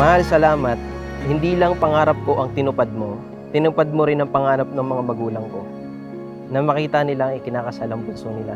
Mahal, salamat. Hindi lang pangarap ko ang tinupad mo rin ang pangarap ng mga magulang ko na makita nila ang ikinakasal ang bunso nila.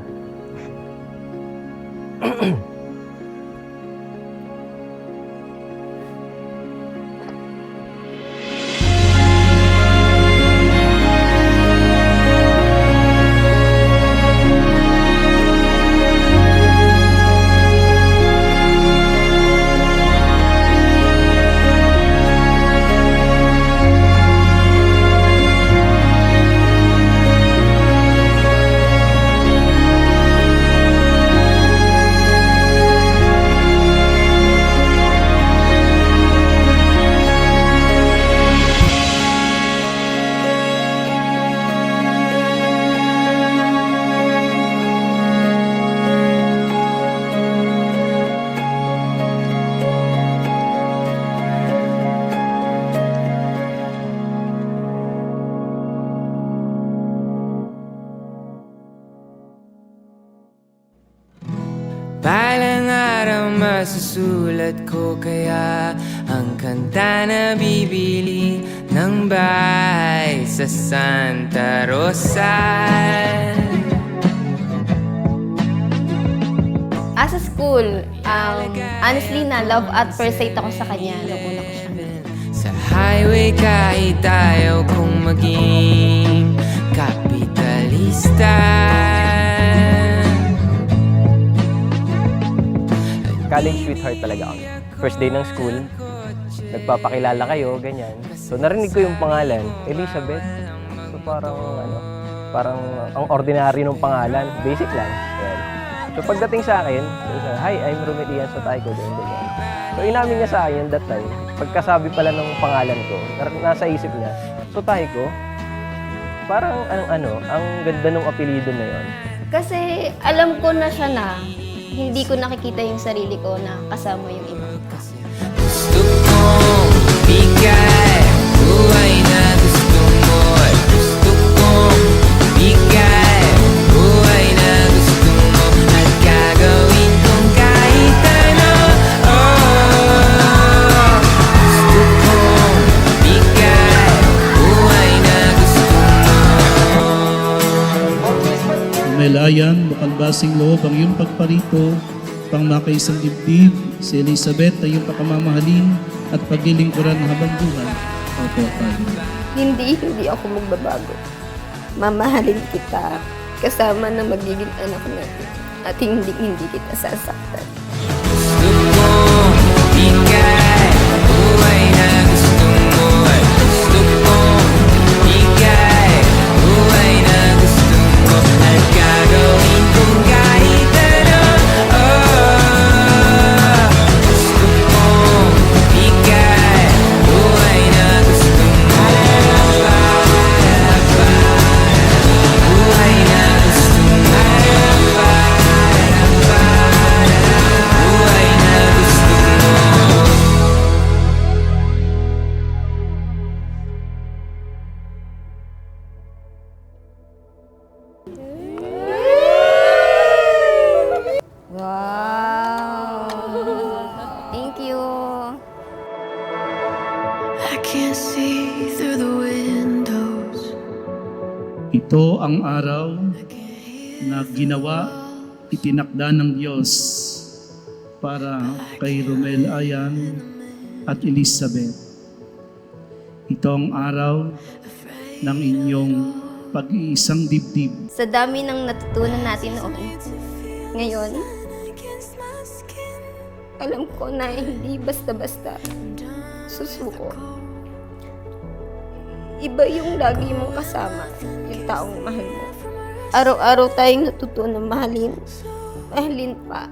Balang araw masusulat ko kaya ang kanta na bibili ng bahay sa Santa Rosa. As a school, honestly na love at first sight ako sa kanya nung una ko siya. Sa highway kahit ayaw kong maging kapitalista. College sweetheart talaga kami. First day ng school, nagpapakilala kayo, ganyan. So narinig ko yung pangalan, Elizabeth. So parang ang ordinary ng pangalan, basic lang. Ayan. So pagdating sa akin, hi, I'm Romel Ian Sotaiko, ganyan. So inamin niya sa akin that time, pagkasabi pala ng pangalan ko, nasa isip niya, Sotaiko, parang ang ganda ng apelyido na yon. Kasi alam ko na siya na hindi ko nakikita yung sarili ko na kasama yung iba. Gusto kong bigay buhay na gusto mo. Gusto kong bigay buhay na gusto mo. At gagawin kong kahit ano. Gusto kong bigay buhay na gusto mo. Melayan, makalbasing loob ang iyong pagparito, pang makaisang dibdib, si Elizabeth ay iyong pakamamahalin at paglilingkuran habang buhay. Opo, Father. Hindi ako magbabago. Mamahalin kita kasama na magiging anak natin at hindi kita sasaktan. Gusto kong bigay buhay na gusto mo. Gusto kong bigay buhay na gusto mo. At gagawin kong kahit ano. Gusto kong bigay buhay na gusto mo. Buhay na gusto mo. Buhay na gusto mo. Wow! Thank you! I can't see through the windows. Ito ang araw na ginawa, itinakda ng Diyos para kay Romel Ayan at Elizabeth. Ito ang araw ng inyong pag-iisang dibdib. Sa dami ng natutunan natin noon, ngayon, alam ko na hindi basta-basta susuko. Iba yung lagi mong kasama, yung taong mahal mo. Araw-araw tayong natutunan mahalin pa.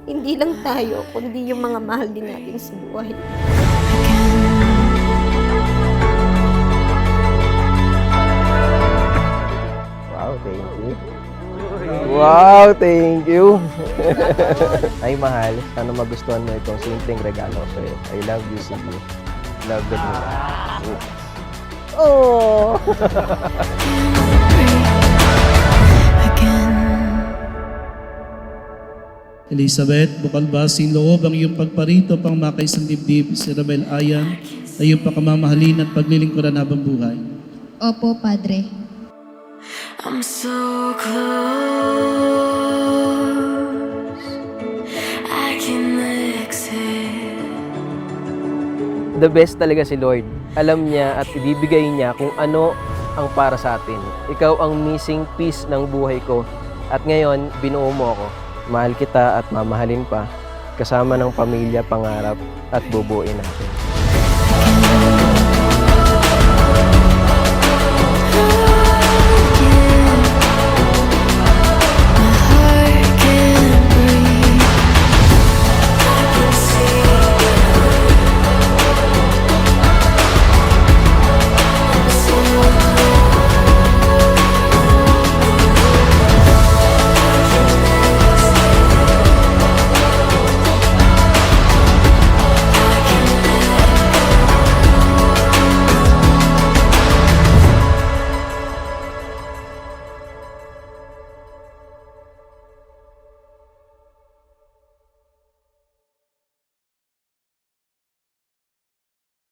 Hindi lang tayo, kundi yung mga mahal din natin sa buhay. Wow, thank you. Wow, thank you. Ay, mahal, sana magustuhan mo itong simpleng regalo ko sa'yo. I love you, Cindy. Love the you. Oh! Elizabeth, bukal basing loob ang iyong pagparito pang makaisang dibdib. Si Ramel Ayan ay iyong pakamamahalin at paglilingkuran habang buhay. Opo, Padre. I'm so close, I can exhale. The best talaga si Lord. Alam niya at ibibigay niya kung ano ang para sa atin. Ikaw ang missing piece ng buhay ko. At ngayon, binuo mo ako. Mahal kita at mamahalin pa. Kasama ng pamilya, pangarap at bubuuin natin.